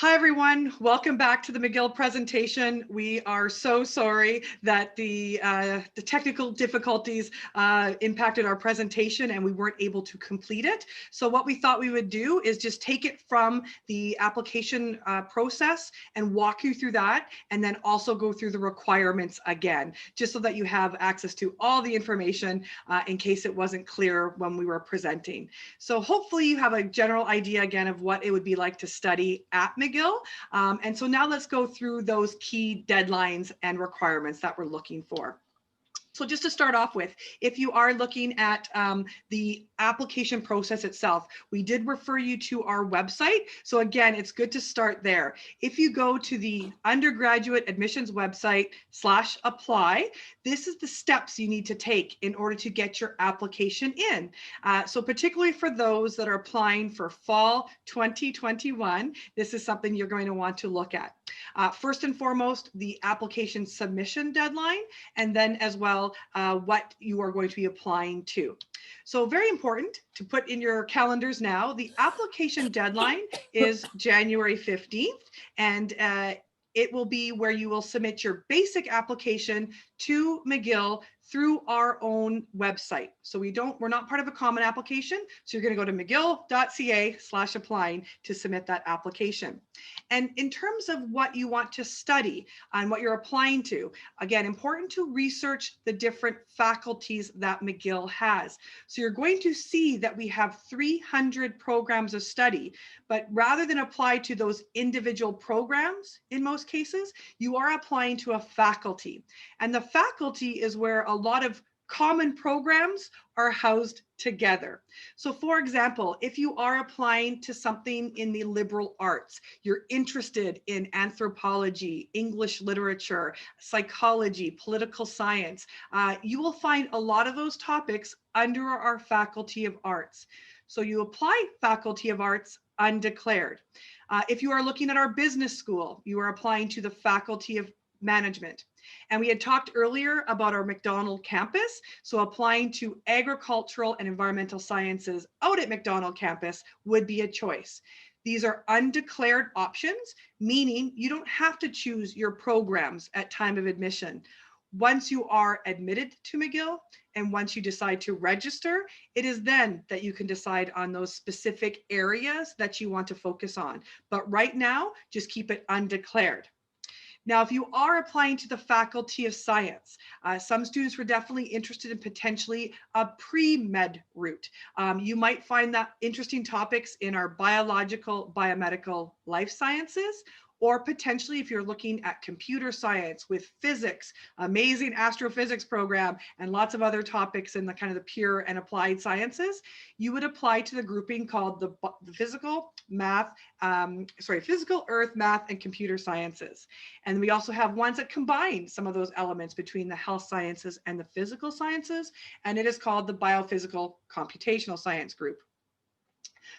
Hi, everyone. Welcome back to the McGill presentation. We are so sorry that the technical difficulties impacted our presentation and we weren't able to complete it. So what we thought we would do is just take it from the application process and walk you through that, and then also go through the requirements again, just so that you have access to all the information in case it wasn't clear when we were presenting. So hopefully you have a general idea again of what it would be like to study at McGill. And so now let's go through those key deadlines and requirements that we're looking for. So just to start off with, if you are looking at the application process itself, we did refer you to our website. So again, it's good to start there. If you go to the undergraduate admissions website /apply, this is the steps you need to take in order to get your application in. So particularly for those that are applying for fall 2021, this is something you're going to want to look at. First and foremost, the application submission deadline, and then as well what you are going to be applying to. So very important to put in your calendars now. The application deadline is January 15th, and it will be where you will submit your basic application to McGill through our own website. So we're not part of a common application. So you're going to go to mcgill.ca/applying to submit that application. And in terms of what you want to study and what you're applying to, again, important to research the different faculties that McGill has. So you're going to see that we have 300 programs of study, but rather than apply to those individual programs, in most cases, you are applying to a faculty. And the faculty is where a lot of common programs are housed together. So for example, if you are applying to something in the liberal arts, you're interested in anthropology, English literature, psychology, political science, you will find a lot of those topics under our Faculty of Arts. So you apply Faculty of Arts undeclared. If you are looking at our business school, you are applying to the Faculty of Management. And we had talked earlier about our McDonald campus. So applying to agricultural and environmental sciences out at McDonald campus would be a choice. These are undeclared options, meaning you don't have to choose your programs at time of admission. Once you are admitted to McGill and once you decide to register, it is then that you can decide on those specific areas that you want to focus on. But right now, just keep it undeclared. Now, if you are applying to the Faculty of Science, some students were definitely interested in potentially a pre-med route. You might find that interesting topics in our biological, biomedical, life sciences, or potentially if you're looking at computer science with physics, amazing astrophysics program, and lots of other topics in the kind of the pure and applied sciences, you would apply to the grouping called the physical, earth, math, and computer sciences. And we also have ones that combine some of those elements between the health sciences and the physical sciences, and it is called the biophysical computational science group.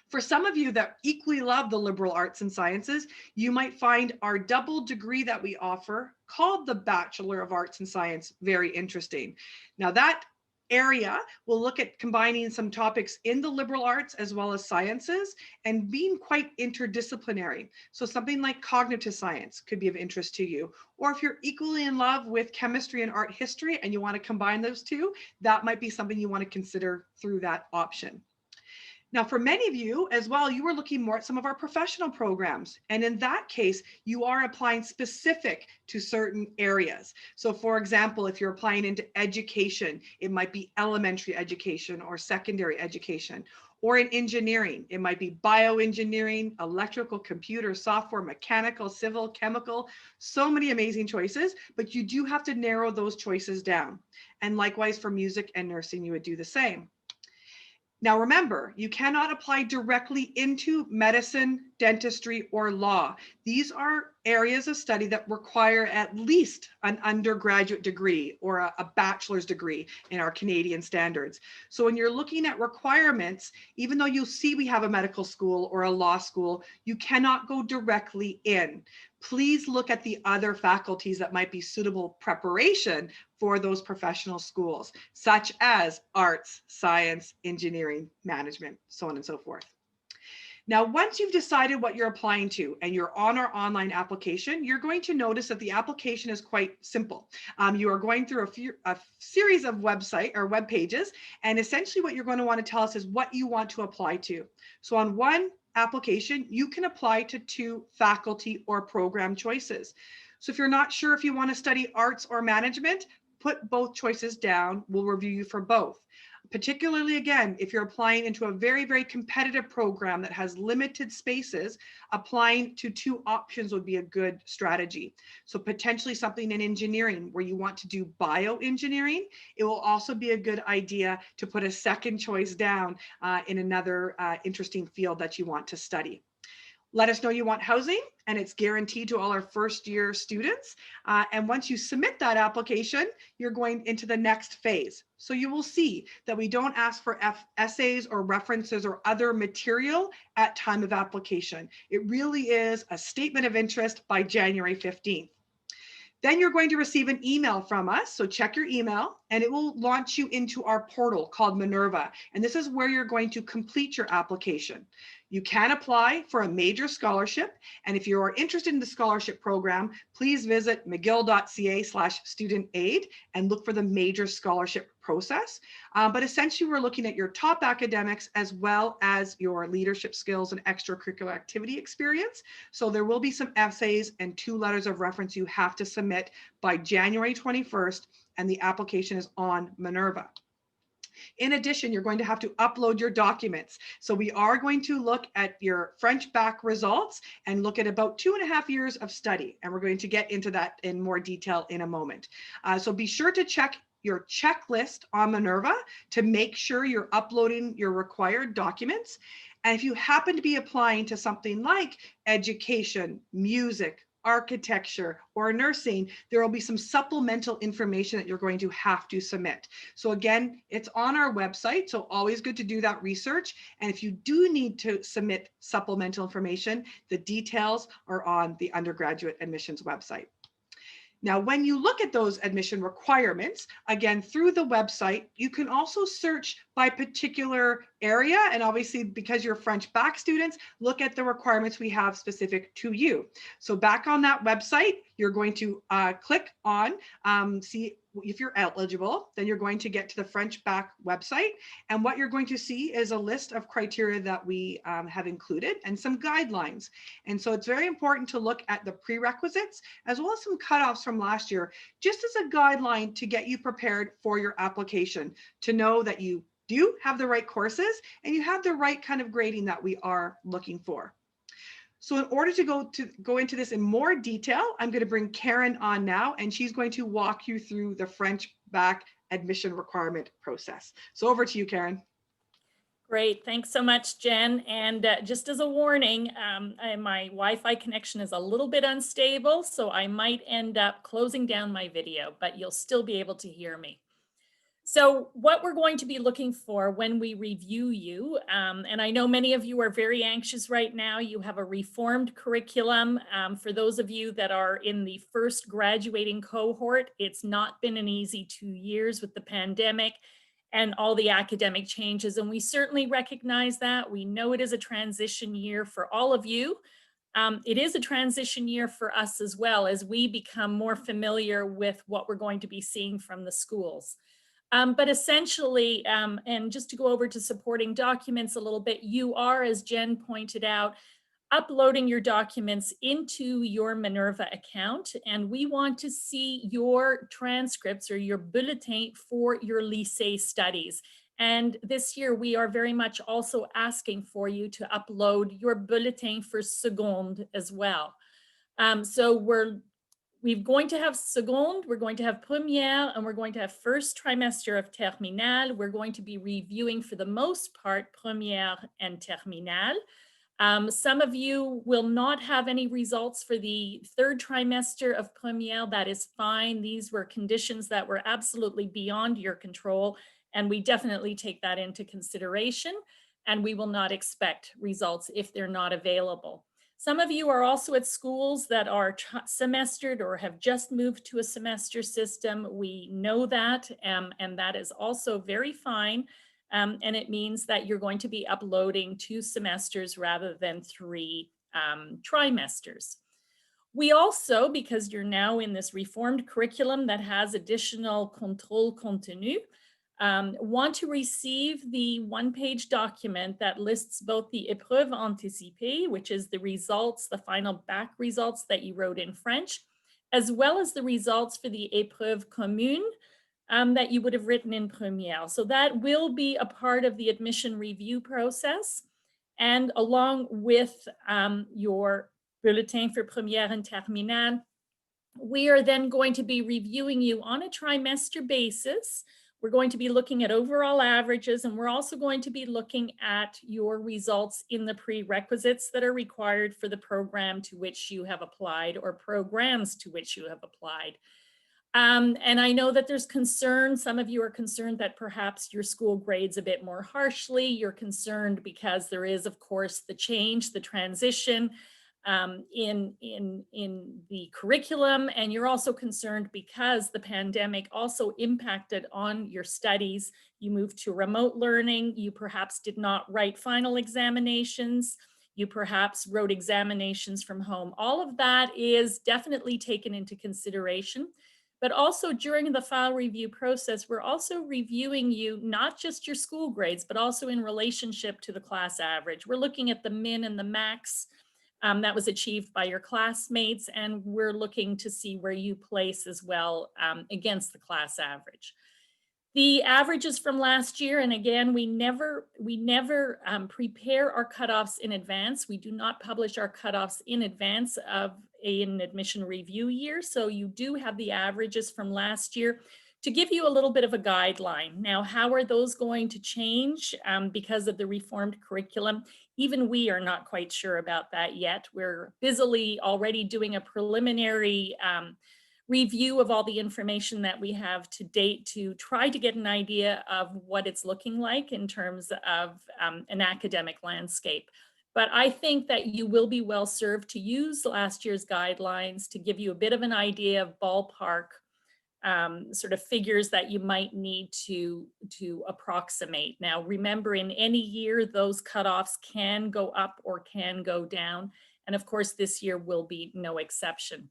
For some of you that equally love the liberal arts and sciences, you might find our double degree that we offer called the Bachelor of Arts and Science very interesting. Now that area will look at combining some topics in the liberal arts as well as sciences and being quite interdisciplinary. So something like cognitive science could be of interest to you. Or if you're equally in love with chemistry and art history and you want to combine those two, that might be something you want to consider through that option. Now, for many of you as well, you are looking more at some of our professional programs. And in that case, you are applying specific to certain areas. So for example, if you're applying into education, it might be elementary education or secondary education. Or in engineering, it might be bioengineering, electrical, computer, software, mechanical, civil, chemical, so many amazing choices, but you do have to narrow those choices down. And likewise for music and nursing, you would do the same. Now remember, you cannot apply directly into medicine, dentistry, or law. These are areas of study that require at least an undergraduate degree or a bachelor's degree in our Canadian standards. So when you're looking at requirements, even though you see we have a medical school or a law school, you cannot go directly in. Please look at the other faculties that might be suitable preparation for those professional schools, such as arts, science, engineering, management, so on and so forth. Now, once you've decided what you're applying to and you're on our online application, you're going to notice that the application is quite simple. You are going through a series of website or web pages, and essentially what you're going to want to tell us is what you want to apply to. So on one application, you can apply to 2 faculty or program choices. So if you're not sure if you want to study arts or management, put both choices down. We'll review you for both. Particularly, again, if you're applying into a very, very competitive program that has limited spaces, applying to 2 options would be a good strategy. So potentially something in engineering where you want to do bioengineering, it will also be a good idea to put a second choice down in another interesting field that you want to study. Let us know you want housing, and it's guaranteed to all our first year students. And once you submit that application, you're going into the next phase. So you will see that we don't ask for essays or references or other material at time of application. It really is a statement of interest by January 15th. Then you're going to receive an email from us. So check your email and it will launch you into our portal called Minerva. And this is where you're going to complete your application. You can apply for a major scholarship. And if you are interested in the scholarship program, please visit mcgill.ca/student-aid and look for the major scholarship process. But essentially, we're looking at your top academics as well as your leadership skills and extracurricular activity experience. So there will be some essays and 2 letters of reference you have to submit by January 21st, and the application is on Minerva. In addition, you're going to have to upload your documents. So we are going to look at your French Bac results and look at about 2.5 years of study. And we're going to get into that in more detail in a moment. So be sure to check your checklist on Minerva to make sure you're uploading your required documents. And if you happen to be applying to something like education, music, architecture, or nursing, there will be some supplemental information that you're going to have to submit. So again, it's on our website, so always good to do that research. And if you do need to submit supplemental information, the details are on the undergraduate admissions website. Now, when you look at those admission requirements, again, through the website, you can also search by particular area. And obviously, because you're French Bac students, look at the requirements we have specific to you. So back on that website, you're going to click on, see if you're eligible, then you're going to get to the French Bac website. And what you're going to see is a list of criteria that we have included and some guidelines. And so it's very important to look at the prerequisites as well as some cutoffs from last year, just as a guideline to get you prepared for your application, to know that you do have the right courses and you have the right kind of grading that we are looking for. So in order to go into this in more detail, I'm going to bring Karen on now, and she's going to walk you through the French Bac admission requirement process. So over to you, Karen. Great, thanks so much, Jen. And just as a warning, my Wi-Fi connection is a little bit unstable, so I might end up closing down my video, but you'll still be able to hear me. So what we're going to be looking for when we review you, and I know many of you are very anxious right now, you have a reformed curriculum. For those of you that are in the first graduating cohort, it's not been an easy 2 years with the pandemic and all the academic changes, and we certainly recognize that. We know it is a transition year for all of you. It is a transition year for us as well as we become more familiar with what we're going to be seeing from the schools. But essentially, and just to go over to supporting documents a little bit, you are, as Jen pointed out, uploading your documents into your Minerva account, and we want to see your transcripts or your bulletin for your lycée studies. And this year, we are very much also asking for you to upload your bulletin for seconde as well. So we're going to have seconde, we're going to have première, and we're going to have first trimester of terminale. We're going to be reviewing, for the most part, première and terminale. Some of you will not have any results for the third trimester of première. That is fine. These were conditions that were absolutely beyond your control, and we definitely take that into consideration, and we will not expect results if they're not available. Some of you are also at schools that are semestered or have just moved to a semester system. We know that, and that is also very fine. And it means that you're going to be uploading 2 semesters rather than 3 trimesters. We also, because you're now in this reformed curriculum that has additional contrôle continu, want to receive the one-page document that lists both the épreuve anticipée, which is the results, the final bac results that you wrote in French, as well as the results for the épreuve commune that you would have written in première. So that will be a part of the admission review process. And along with your bulletin for première and terminale, we are then going to be reviewing you on a trimester basis. We're going to be looking at overall averages, and we're also going to be looking at your results in the prerequisites that are required for the program to which you have applied or programs to which you have applied. And I know that there's concern. Some of you are concerned that perhaps your school grades a bit more harshly. You're concerned because there is, of course, the change, the transition in the curriculum. And you're also concerned because the pandemic also impacted on your studies. You moved to remote learning. You perhaps did not write final examinations. You perhaps wrote examinations from home. All of that is definitely taken into consideration. But also during the file review process, we're also reviewing you, not just your school grades, but also in relationship to the class average. We're looking at the min and the max that was achieved by your classmates, and we're looking to see where you place as well against the class average. The averages from last year, and again, we never prepare our cutoffs in advance. We do not publish our cutoffs in advance of an admission review year. So you do have the averages from last year to give you a little bit of a guideline. Now, how are those going to change because of the reformed curriculum? Even we are not quite sure about that yet. We're busily already doing a preliminary review of all the information that we have to date to try to get an idea of what it's looking like in terms of an academic landscape. But I think that you will be well served to use last year's guidelines to give you a bit of an idea of ballpark sort of figures that you might need to approximate. Now, remember, in any year, those cutoffs can go up or can go down. And of course, this year will be no exception.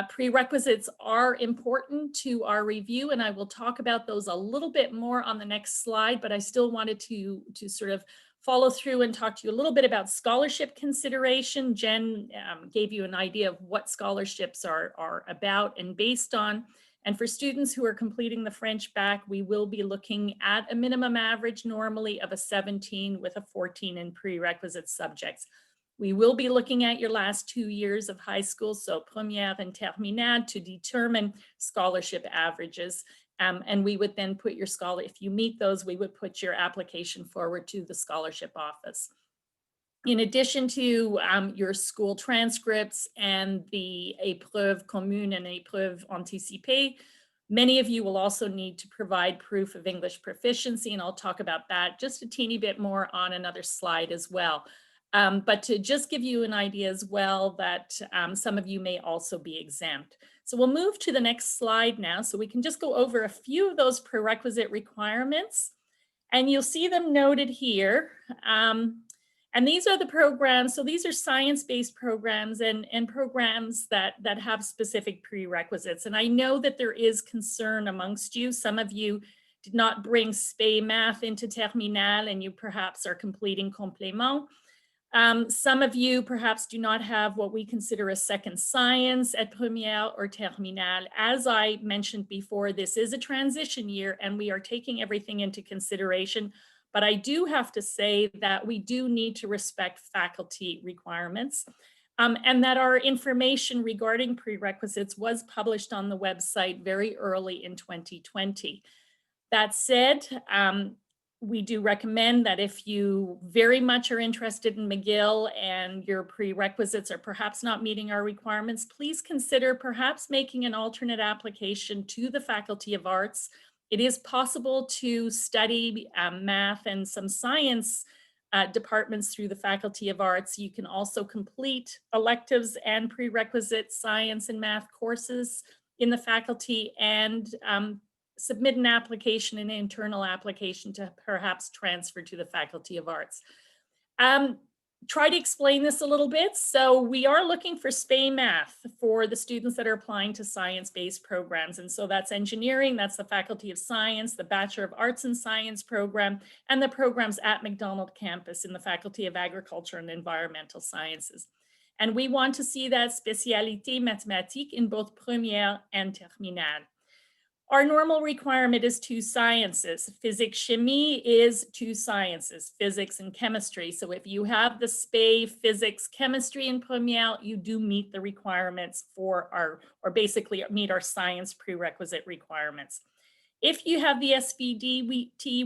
Prerequisites are important to our review, and I will talk about those a little bit more on the next slide, but I still wanted to sort of follow through and talk to you a little bit about scholarship consideration. Jen gave you an idea of what scholarships are about and based on. And for students who are completing the French Bac, we will be looking at a minimum average normally of a 17 with a 14 in prerequisite subjects. We will be looking at your last 2 years of high school, so première and terminale, to determine scholarship averages. And we would then put your if you meet those, we would put your application forward to the scholarship office. In addition to your school transcripts and the épreuve commune and épreuve anticipée, many of you will also need to provide proof of English proficiency, and I'll talk about that just a teeny bit more on another slide as well. But to just give you an idea as well that some of you may also be exempt. So we'll move to the next slide now so we can just go over a few of those prerequisite requirements. And you'll see them noted here. And these are the programs. So these are science-based programs and programs that have specific prerequisites. And I know that there is concern amongst you. Some of you did not bring SPE math into terminale and you perhaps are completing complément. Some of you perhaps do not have what we consider a second science at première or terminale. As I mentioned before, this is a transition year and we are taking everything into consideration. But I do have to say that we do need to respect faculty requirements and that our information regarding prerequisites was published on the website very early in 2020. That said, we do recommend that if you very much are interested in McGill and your prerequisites are perhaps not meeting our requirements, please consider perhaps making an alternate application to the Faculty of Arts. It is possible to study math and some science departments through the Faculty of Arts. You can also complete electives and prerequisite science and math courses in the faculty and submit an application, an internal application to perhaps transfer to the Faculty of Arts. Try to explain this a little bit. So we are looking for SPE math for the students that are applying to science-based programs. And so that's engineering, that's the Faculty of Science, the Bachelor of Arts and Science program, and the programs at McDonald campus in the Faculty of Agriculture and Environmental Sciences. And we want to see that spécialité mathématique in both première and terminale. Our normal requirement is 2 sciences. Physics, chemie is 2 sciences, physics and chemistry. So if you have the SPE, physics, chemistry in première, you do meet the requirements for or basically meet our science prerequisite requirements. If you have the SVD,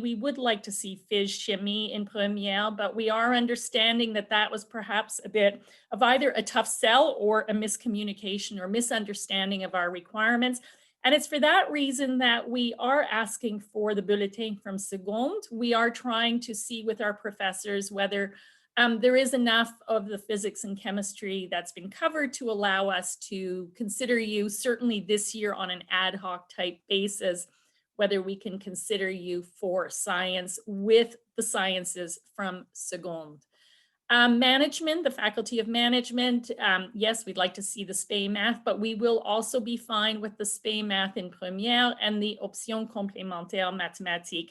we would like to see phys chimie in première, but we are understanding that that was perhaps a bit of either a tough sell or a miscommunication or misunderstanding of our requirements. And it's for that reason that we are asking for the bulletin from seconde. We are trying to see with our professors whether there is enough of the physics and chemistry that's been covered to allow us to consider you, certainly this year on an ad hoc type basis, whether we can consider you for science with the sciences from seconde. Management, the Faculty of Management, yes, we'd like to see the SPE math, but we will also be fine with the SPE math in première and the option complémentaire mathématique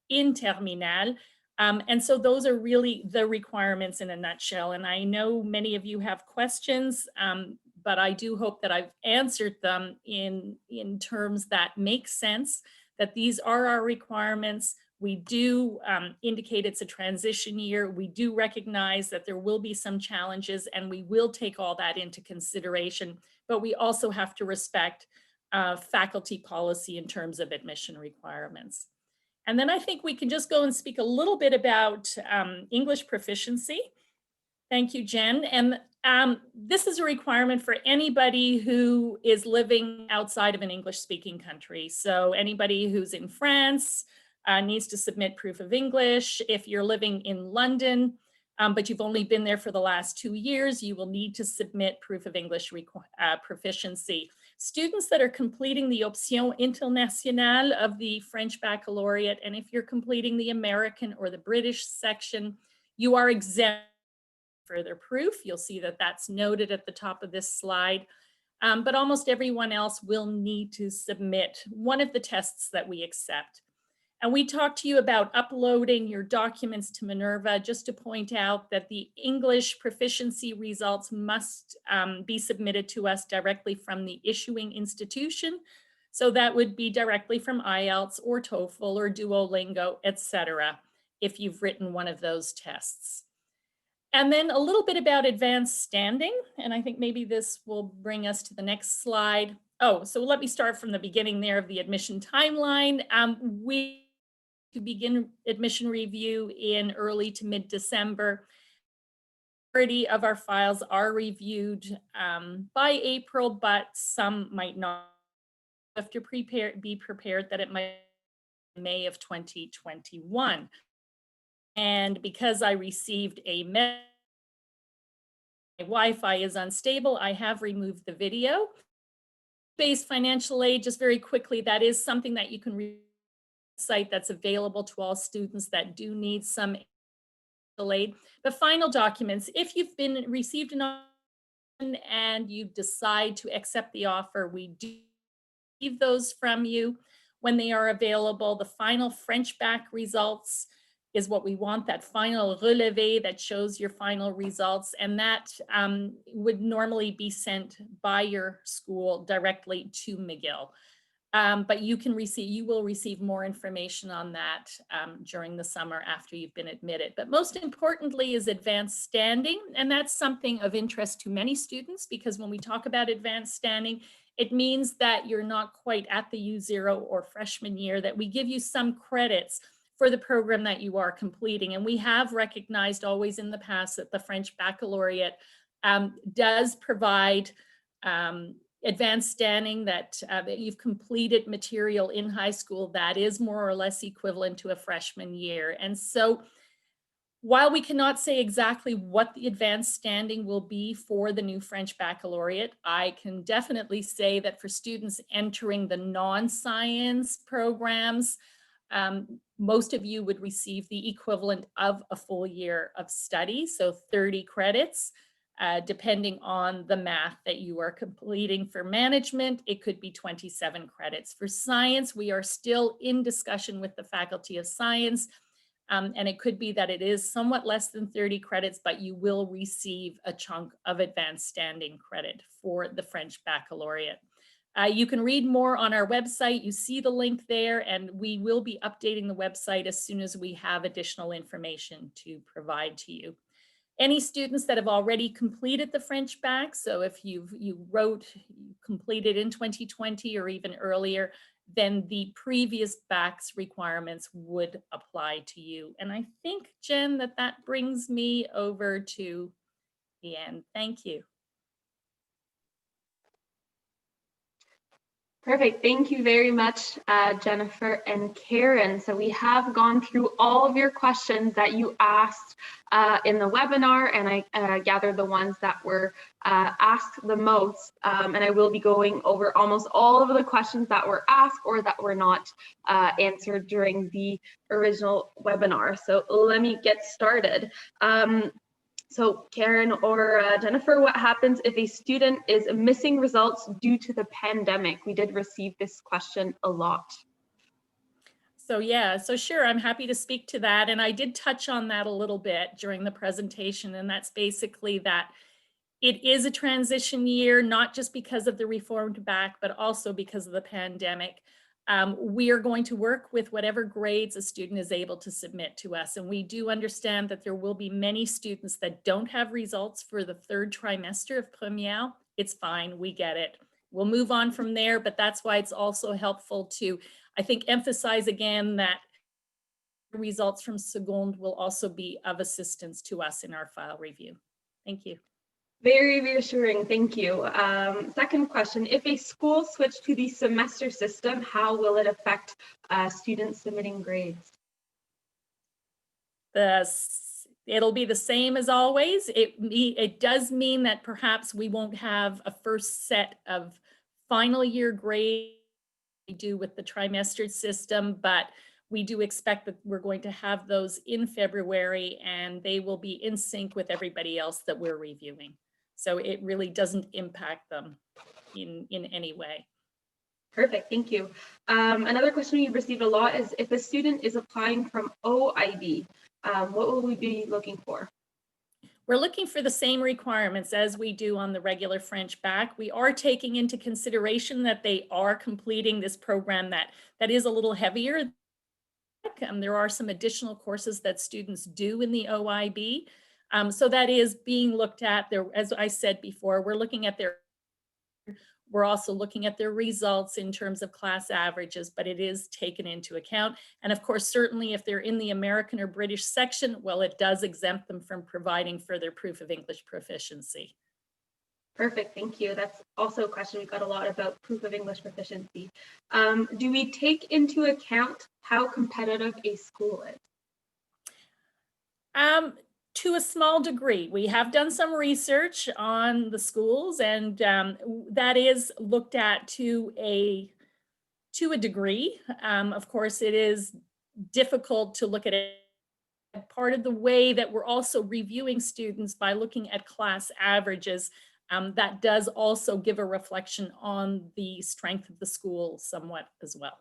in terminale. And so those are really the requirements in a nutshell. And I know many of you have questions, but I do hope that I've answered them in terms that make sense, that these are our requirements. We do indicate it's a transition year. We do recognize that there will be some challenges and we will take all that into consideration, but we also have to respect faculty policy in terms of admission requirements. And then I think we can just go and speak a little bit about English proficiency. Thank you, Jen. And this is a requirement for anybody who is living outside of an English-speaking country. So anybody who's in France, needs to submit proof of English. If you're living in London, but you've only been there for the last 2 years, you will need to submit proof of English proficiency. Students that are completing the Option Internationale of the French Baccalaureate, and if you're completing the American or the British section, you are exempt from further proof. You'll see that that's noted at the top of this slide. But almost everyone else will need to submit one of the tests that we accept. And we talked to you about uploading your documents to Minerva, just to point out that the English proficiency results must be submitted to us directly from the issuing institution. So that would be directly from IELTS or TOEFL or Duolingo, etc., if you've written one of those tests. And then a little bit about advanced standing. And I think maybe this will bring us to the next slide. Oh, so let me start from the beginning there of the admission timeline. We to begin admission review in early to mid-December. Majority of our files are reviewed by April, but some might not. You have to be prepared that it might be May of 2021. And because I received a message, my Wi-Fi is unstable, I have removed the video. Based financial aid, just very quickly, that is something that you can read site that's available to all students that do need some aid. The final documents, if you've been received an offer and you decide to accept the offer, we do receive those from you when they are available. The final French bac results is what we want, that final relevé that shows your final results, and that would normally be sent by your school directly to McGill. But you will receive more information on that during the summer after you've been admitted. But most importantly is advanced standing. And that's something of interest to many students, because when we talk about advanced standing, it means that you're not quite at the U0 or freshman year, that we give you some credits for the program that you are completing. And we have recognized always in the past that the French Baccalaureate does provide advanced standing, that you've completed material in high school that is more or less equivalent to a freshman year. And so While we cannot say exactly what the advanced standing will be for the new French Baccalaureate, I can definitely say that for students entering the non-science programs, most of you would receive the equivalent of a full year of study, so 30 credits. Depending on the math that you are completing for management, it could be 27 credits. For science, we are still in discussion with the Faculty of Science, and it could be that it is somewhat less than 30 credits, but you will receive a chunk of advanced standing credit for the French Baccalaureate. You can read more on our website. You see the link there, and we will be updating the website as soon as we have additional information to provide to you. Any students that have already completed the French Bac, so if you completed in 2020 or even earlier, then the previous Bac's requirements would apply to you. And I think, Jen, that brings me over to the end. Thank you. Perfect. Thank you very much, Jennifer and Karen. So we have gone through all of your questions that you asked in the webinar, and I gathered the ones that were asked the most. And I will be going over almost all of the questions that were asked or that were not answered during the original webinar. So let me get started. So Karen or Jennifer, what happens if a student is missing results due to the pandemic? We did receive this question a lot. So yeah, so sure, I'm happy to speak to that. And I did touch on that a little bit during the presentation. And that's basically that it is a transition year, not just because of the reformed Bac, but also because of the pandemic. We are going to work with whatever grades a student is able to submit to us. And we do understand that there will be many students that don't have results for the third trimester of Première. It's fine, we get it. We'll move on from there, but that's why it's also helpful to, I think, emphasize again that results from Seconde will also be of assistance to us in our file review. Thank you. Very reassuring, thank you. Second question, if a school switched to the semester system, how will it affect students submitting grades? It'll be the same as always. It does mean that perhaps we won't have a first set of final year grades we do with the trimester system, but we do expect that we're going to have those in February, and they will be in sync with everybody else that we're reviewing. So it really doesn't impact them in any way. Perfect, thank you. Another question we've received a lot is if a student is applying from OIB, what will we be looking for? We're looking for the same requirements as we do on the regular French Bac. We are taking into consideration that they are completing this program that is a little heavier. There are some additional courses that students do in the OIB. So that is being looked at there. As I said before, we're also looking at their results in terms of class averages, but it is taken into account. And of course, certainly if they're in the American or British section, well, it does exempt them from providing further proof of English proficiency. Perfect, thank you. That's also a question we've got a lot about, proof of English proficiency. Do we take into account how competitive a school is? To a small degree. We have done some research on the schools, and that is looked at to a degree. Of course, it is difficult to look at it. Part of the way that we're also reviewing students by looking at class averages, that does also give a reflection on the strength of the school somewhat as well.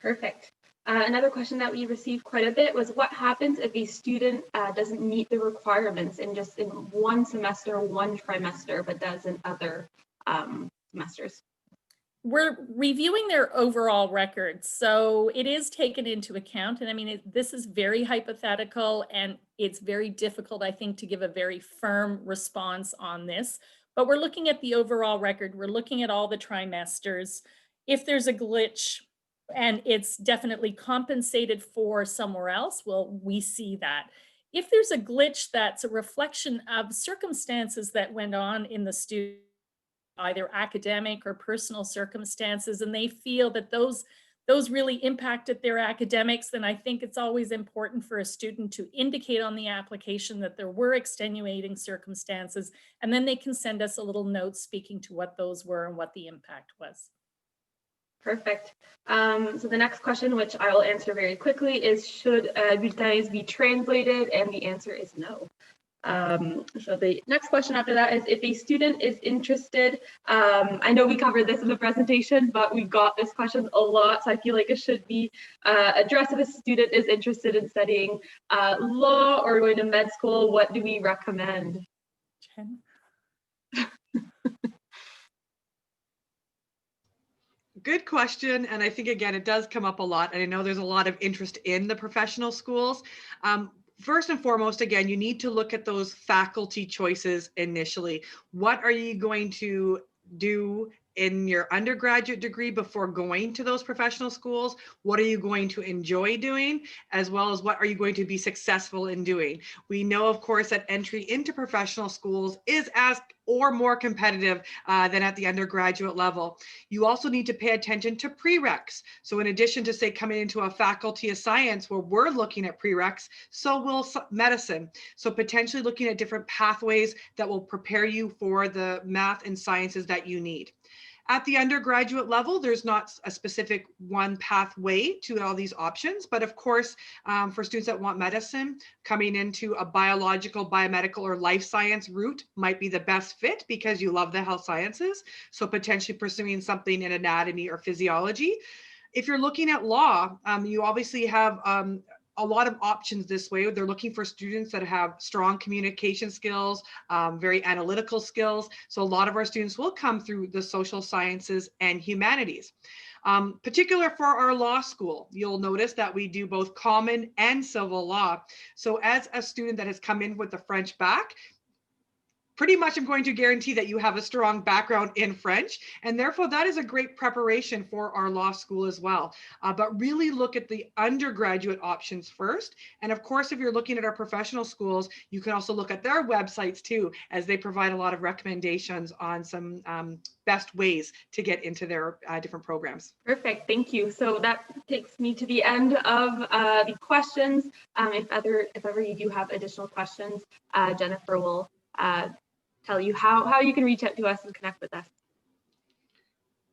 Perfect. Another question that we received quite a bit was what happens if a student doesn't meet the requirements in one semester, one trimester, but does in other semesters? We're reviewing their overall record, so it is taken into account. And I mean, this is very hypothetical, and it's very difficult, I think, to give a very firm response on this. But we're looking at the overall record. We're looking at all the trimesters. If there's a glitch, and it's definitely compensated for somewhere else, well, we see that. If there's a glitch that's a reflection of circumstances that went on in the student, either academic or personal circumstances, and they feel that those those really impacted their academics, then I think it's always important for a student to indicate on the application that there were extenuating circumstances, and then they can send us a little note speaking to what those were and what the impact was. Perfect. So the next question, which I will answer very quickly, is should bulletins be translated? And the answer is no. So the next question after that is, if a student is interested, I know we covered this in the presentation, but we got this question a lot, so I feel like it should be addressed. If a student is interested in studying law or going to med school, what do we recommend? Jen? Good question. And I think, again, it does come up a lot. And I know there's a lot of interest in the professional schools. First and foremost, again, you need to look at those faculty choices initially. What are you going to do in your undergraduate degree before going to those professional schools? What are you going to enjoy doing, as well as what are you going to be successful in doing? We know, of course, that entry into professional schools is as or more competitive than at the undergraduate level. You also need to pay attention to prereqs. So in addition to, say, coming into a faculty of science where we're looking at prereqs, so will medicine. So potentially looking at different pathways that will prepare you for the math and sciences that you need. At the undergraduate level, there's not a specific one pathway to all these options, but of course, for students that want medicine, coming into a biological, biomedical, or life science route might be the best fit because you love the health sciences. So potentially pursuing something in anatomy or physiology. If you're looking at law, you obviously have a lot of options this way. They're looking for students that have strong communication skills, very analytical skills. So a lot of our students will come through the social sciences and humanities. Particular for our law school, you'll notice that we do both common and civil law. So as a student that has come in with the French Bac, pretty much I'm going to guarantee that you have a strong background in French, and therefore that is a great preparation for our law school as well. But really look at the undergraduate options first. And of course, if you're looking at our professional schools, you can also look at their websites too, as they provide a lot of recommendations on some best ways to get into their different programs. Perfect, thank you. So that takes me to the end of the questions. If ever you do have additional questions, Jennifer will tell you how you can reach out to us and connect with us.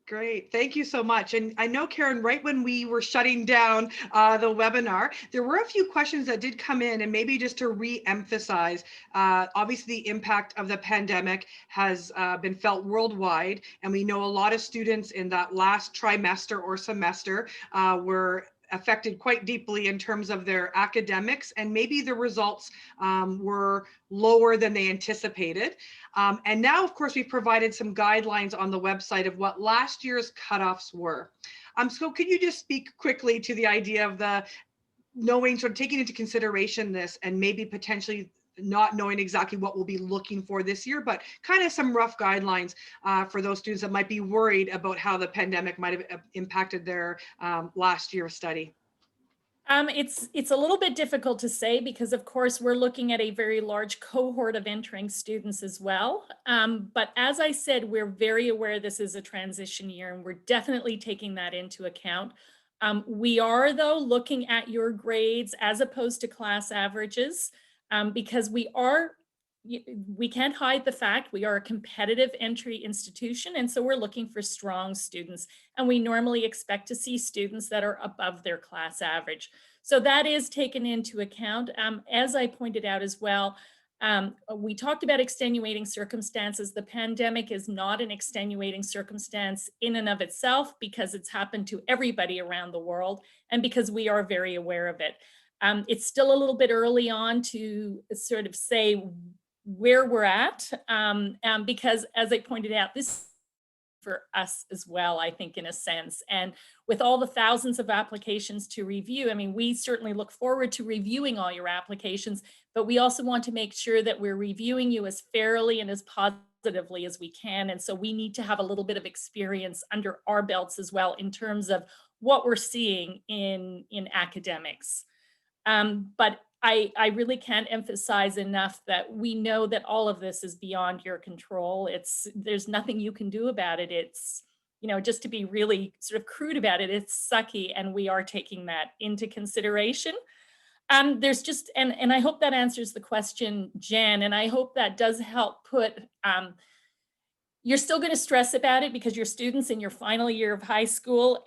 Great, thank you so much. And I know, Karen, right when we were shutting down the webinar, there were a few questions that did come in, and maybe just to re-emphasize, obviously the impact of the pandemic has been felt worldwide, and we know a lot of students in that last trimester or semester were affected quite deeply in terms of their academics, and maybe the results were lower than they anticipated. And now, of course, we've provided some guidelines on the website of what last year's cutoffs were. So could you just speak quickly to the idea of the knowing, sort of taking into consideration this, and maybe potentially not knowing exactly what we'll be looking for this year, but kind of some rough guidelines for those students that might be worried about how the pandemic might have impacted their last year of study? It's a little bit difficult to say because, of course, we're looking at a very large cohort of entering students as well. But as I said, we're very aware this is a transition year, and we're definitely taking that into account. We are, though, looking at your grades as opposed to class averages, because we can't hide the fact we are a competitive entry institution, and so we're looking for strong students, and we normally expect to see students that are above their class average. So that is taken into account. As I pointed out as well, we talked about extenuating circumstances. The pandemic is not an extenuating circumstance in and of itself because it's happened to everybody around the world, and because we are very aware of it. It's still a little bit early on to sort of say where we're at, because, as I pointed out, this for us as well, I think, in a sense. And with all the thousands of applications to review, I mean, we certainly look forward to reviewing all your applications, but we also want to make sure that we're reviewing you as fairly and as positively as we can. And so we need to have a little bit of experience under our belts as well in terms of what we're seeing in academics. But I really can't emphasize enough that we know that all of this is beyond your control. There's nothing you can do about it. just to be really sort of crude about it, it's sucky, and we are taking that into consideration. There's just, and I hope that answers the question, Jen, and I hope that does help put, you're still going to stress about it because you're students in your final year of high school,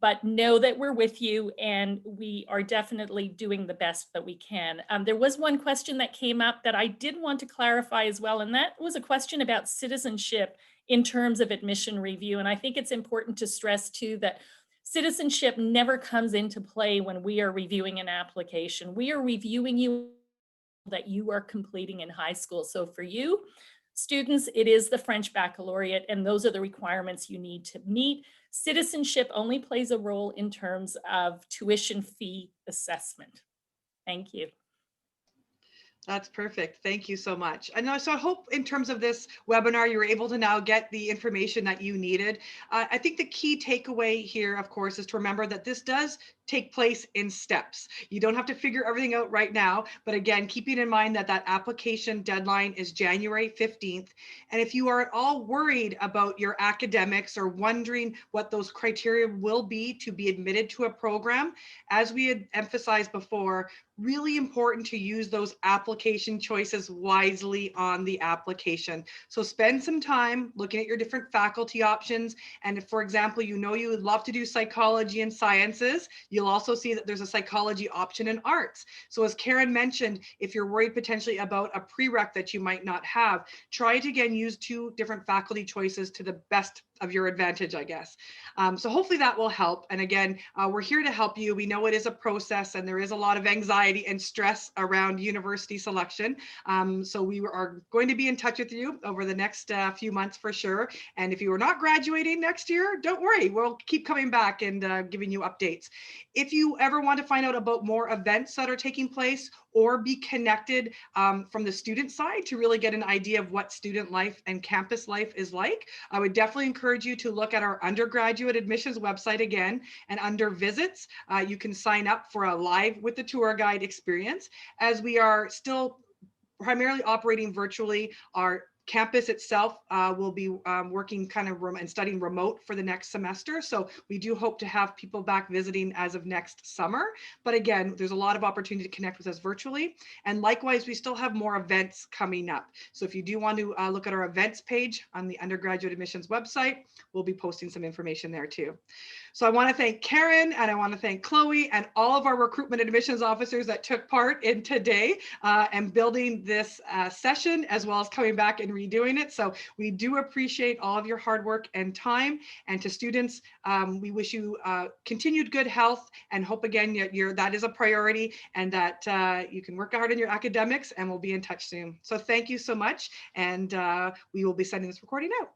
but know that we're with you, and we are definitely doing the best that we can. There was one question that came up that I did want to clarify as well, and that was a question about citizenship in terms of admission review. And I think it's important to stress too that citizenship never comes into play when we are reviewing an application. We are reviewing you that you are completing in high school. So for you, students, it is the French Baccalaureate, and those are the requirements you need to meet. Citizenship only plays a role in terms of tuition fee assessment. Thank you. That's perfect. Thank you so much. And so I hope in terms of this webinar, you were able to now get the information that you needed. I think the key takeaway here, of course, is to remember that this does take place in steps. You don't have to figure everything out right now, but again, keeping in mind that that application deadline is January 15th. And if you are at all worried about your academics or wondering what those criteria will be to be admitted to a program, as we had emphasized before, really important to use those application choices wisely on the application. So spend some time looking at your different faculty options. And if, for example, you would love to do psychology and sciences, you'll also see that there's a psychology option in arts. So as Karen mentioned, if you're worried potentially about a prereq that you might not have, try to again use 2 different faculty choices to the best of your advantage, I guess. So hopefully that will help. And again, we're here to help you. We know it is a process and there is a lot of anxiety and stress around university selection. So we are going to be in touch with you over the next few months for sure. And if you are not graduating next year, don't worry, we'll keep coming back and giving you updates. If you ever want to find out about more events that are taking place or be connected from the student side to really get an idea of what student life and campus life is like, I would definitely encourage you to look at our undergraduate admissions website again, and under visits, you can sign up for a live with the tour guide experience. As we are still primarily operating virtually, our campus itself will be working kind of and studying remote for the next semester. So we do hope to have people back visiting as of next summer. But again, there's a lot of opportunity to connect with us virtually. And likewise, we still have more events coming up. So if you do want to look at our events page on the undergraduate admissions website, we'll be posting some information there too. So I want to thank Karen and I want to thank Chloe and all of our recruitment admissions officers that took part in today and building this session, as well as coming back and redoing it. So we do appreciate all of your hard work and time. And to students, we wish you continued good health and hope again that is a priority and that you can work hard in your academics, and we'll be in touch soon. So thank you so much. And we will be sending this recording out.